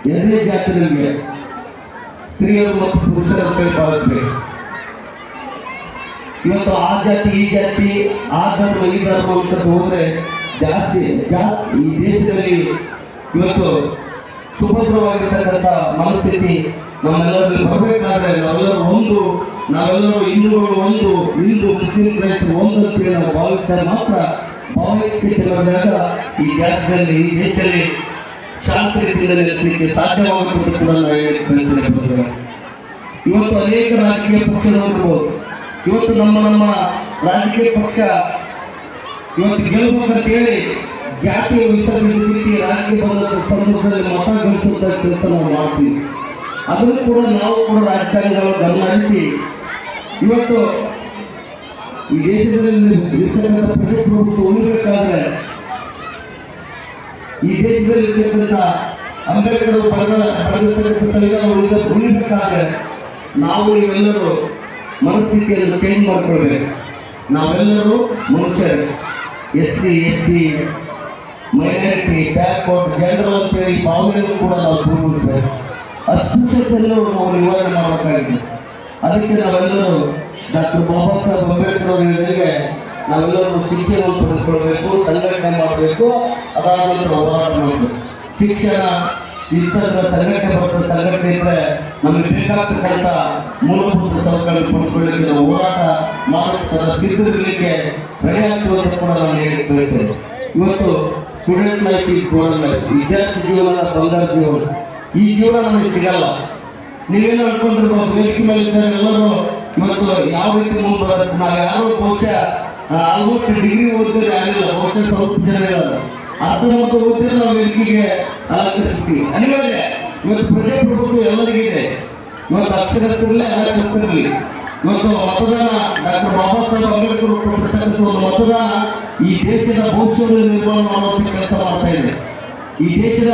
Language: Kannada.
ಎರಡನೇ ಜಾತಿಗಳಿಗೆ ಸ್ತ್ರೀಯರು ಮತ್ತು ಪುರುಷರ ಕೈ ಪಾಲಿಸಬೇಕು. ಇವತ್ತು ಆ ಜಾತಿ ಈ ಜಾತಿ ಆ ಧರ್ಮ ಈ ಧರ್ಮ ಅಂತ ಹೋದ್ರೆ ಜಾಸ್ತಿ ಈ ದೇಶದಲ್ಲಿ ಇವತ್ತು ಸುಭದ್ರವಾಗಿರ್ತಕ್ಕಂಥ ಮನಸ್ಥಿತಿ ನಮ್ಮೆಲ್ಲರಲ್ಲಿ ಬರಬೇಕಾದ್ರೆ ನಾವೆಲ್ಲರೂ ಹಿಂದೂಗಳು ಒಂದು, ಹಿಂದೂ ಮುಸ್ಲಿಂ ಕ್ರೈಸ್ತರು ಒಂದು ಅಂತೇಳಿ ನಾವು ಭಾವಿಸಿದಾಗ ಮಾತ್ರ ಭಾವೈಕ್ಯತೆಯಾದಾಗ ಈ ದೇಶದಲ್ಲಿ ಶಾಂತಿ ರೀತಿಯಿಂದ ನೆಲೆಸಲಿಕ್ಕೆ ಸಾಧ್ಯವಾಗುತ್ತದೆ ಕೂಡ ನಾವು ಹೇಳಿ. ಇವತ್ತು ಅನೇಕ ರಾಜಕೀಯ ಪಕ್ಷದವರು ಇವತ್ತು ನಮ್ಮ ರಾಜಕೀಯ ಪಕ್ಷ ಇವತ್ತು ಗೆಲ್ಲಬೇಕಂತೇಳಿ ಜಾತಿಯ ವಿಸರ್ಜಿಸಿ ರಾಜಕೀಯ ಬಂದ ಸಂದರ್ಭದಲ್ಲಿ ಮತ ಗಳಿಸುವಂಥ ಕೆಲಸ ನಾವು ಮಾಡ್ತೀವಿ. ಅದನ್ನು ಕೂಡ ನಾವು ಕೂಡ ರಾಜಕಾರಣಿಗಳು ಗಮನಿಸಿ ಇವತ್ತು ಈ ದೇಶದಲ್ಲಿ ಇರ್ತಕ್ಕಂಥ ಪ್ರಜಾಪ್ರಭುತ್ವ ಉಳಿಬೇಕಾದ್ರೆ, ಈ ದೇಶದಲ್ಲಿ ಇರ್ತಕ್ಕಂಥ ಅಂಬೇಡ್ಕರ್ ಬರೆದಿರ್ತಕ್ಕಂಥ ಸಂವಿಧಾನ ಉಳಿಬೇಕಾದ್ರೆ ನಾವು ನೀವೆಲ್ಲರೂ ಮನಸ್ಥಿತಿಯನ್ನು ಚೇಂಜ್ ಮಾಡ್ಕೊಳ್ಬೇಕು. ನಾವೆಲ್ಲರೂ ಮನುಷ್ಯರು, SC ST minority backward general ಅಂತೇಳಿ ಭಾವನೆಯನ್ನು ಕೂಡ ನಾವು ದೂರವಿಸಬೇಕು. ಅಸ್ಪೃಶ್ಯತೆಯನ್ನು ನಾವು ನಿವಾರಣೆ ಮಾಡಬೇಕಾಗಿದೆ. ಅದಕ್ಕೆ ನಾವೆಲ್ಲರೂ ಡಾಕ್ಟರ್ ಬಾಬಾ ಸಾಹೇಬ್ ಅಂಬೇಡ್ಕರ್ ಅವರ ಹೇಳಿದಂಗೆ ನಾವೆಲ್ಲರೂ ಶಿಕ್ಷಣವನ್ನು ಪಡೆದುಕೊಳ್ಬೇಕು, ಸಂಘಟನೆ ಮಾಡಬೇಕು, ಅದಾದ ನಂತರ ಹೋರಾಟ ಮಾಡಬೇಕು. ಶಿಕ್ಷಣ ಇಂಥದ್ರ ಸಂಘಟನೆ ಇದ್ದರೆ ನಮಗೆ ಬೇಕಾಗ್ತಕ್ಕಂಥ ಮೂಲಭೂತ ಸೌಕರ್ಯ ಪಡ್ಕೊಳ್ಳಿಕ್ಕೆ ನಾವು ಹೋರಾಟ ಮಾಡೋಕ್ಕೆ ಸಿದ್ಧರಿರಲಿಕ್ಕೆ ರೆಡಿ ಆಗ್ತದೆ ಕೂಡ ನಾನು ಹೇಳಿ ಬಯಸ್ತೇನೆ. ಇವತ್ತು ಸ್ಟೂಡೆಂಟ್ ಲೈಫ್ ಈ ಗೋಲ್ಡನ್ ಲೈಫ್, ವಿದ್ಯಾರ್ಥಿ ಜೀವನ ಬಂಗಾರ ಜೀವನ. ಈ ಜೀವನ ನಮಗೆ ಸಿಗಲ್ಲ. ನೀವೇನು ಅನ್ಕೊಂಡಿರ್ಬೋದು ವೇದಿಕೆ ಮೇಲೆ ಇದ್ದಾರೆ ಎಲ್ಲರೂ ಇವತ್ತು ಯಾವ ರೀತಿ ಮುಂದೆ ಬರುತ್ತೆ. ನಾವು ಯಾರು ಬಹುಶಃ ಆಲ್ಮೋಸ್ಟ್ ಡಿಗ್ರಿ ಓದಿದ್ರೆ ಆಗಿಲ್ಲ, ಬಹುಶಃ ಸ್ವಲ್ಪ ಜನ ಇರೋದು ಅರ್ಧ ಮತ್ತು ಓದಿದ್ರೆ ನಾವು ವೇದಿಕೆಗೆ ಅಲಂಕರಿಸ್ತೀವಿ. ಅನಿವಾರ್ಯ. ಇವತ್ತು ಪ್ರಜಾಪ್ರಭುತ್ವ ಎಲ್ಲರಿಗಿದೆ. ಇವತ್ತು ಅಕ್ಷರಸ್ಥರಲ್ಲಿ ಅನಕ್ಷರಸ್ಥರಲ್ಲಿ ಇವತ್ತು ಮತದಾನ ಡಾಕ್ಟರ್ ಬಾಬಾ ಸಾಹೇಬ್ ಅಂಬೇಡ್ಕರ್ ಕೊಟ್ಟಿರ್ತಕ್ಕಂಥ ಒಂದು ಮತದಾನ ಈ ದೇಶದ ಭವಿಷ್ಯವನ್ನು ನಿರ್ಮಾಣ ಮಾಡುವಂಥ ಕೆಲಸ ಮಾಡ್ತಾ ಇದೆ. ಈ ದೇಶದ